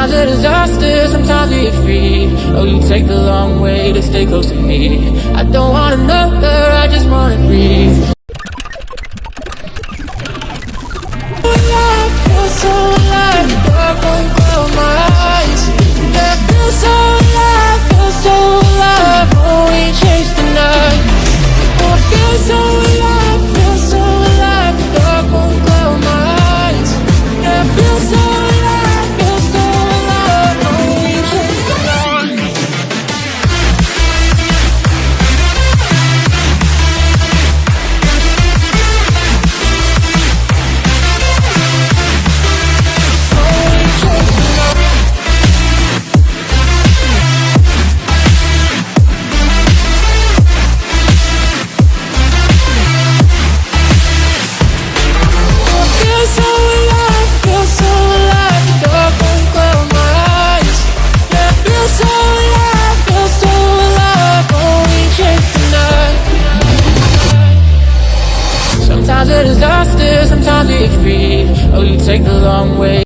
Sometimes a disaster, sometimes we get free. Oh, you take the long way to stay close to me. I don't wanna know her, I just wanna breathe. I feel so alive, the dark won't close my eyes. I feel so alive, feel so alive, oh, we chase the night. Oh, I feel so alive, feel so alive, the dark won't close my eyes. I feel so alive, feel so alive, oh, we chase the night. Sometimes a disaster, sometimes we get free. Oh, you take the long way.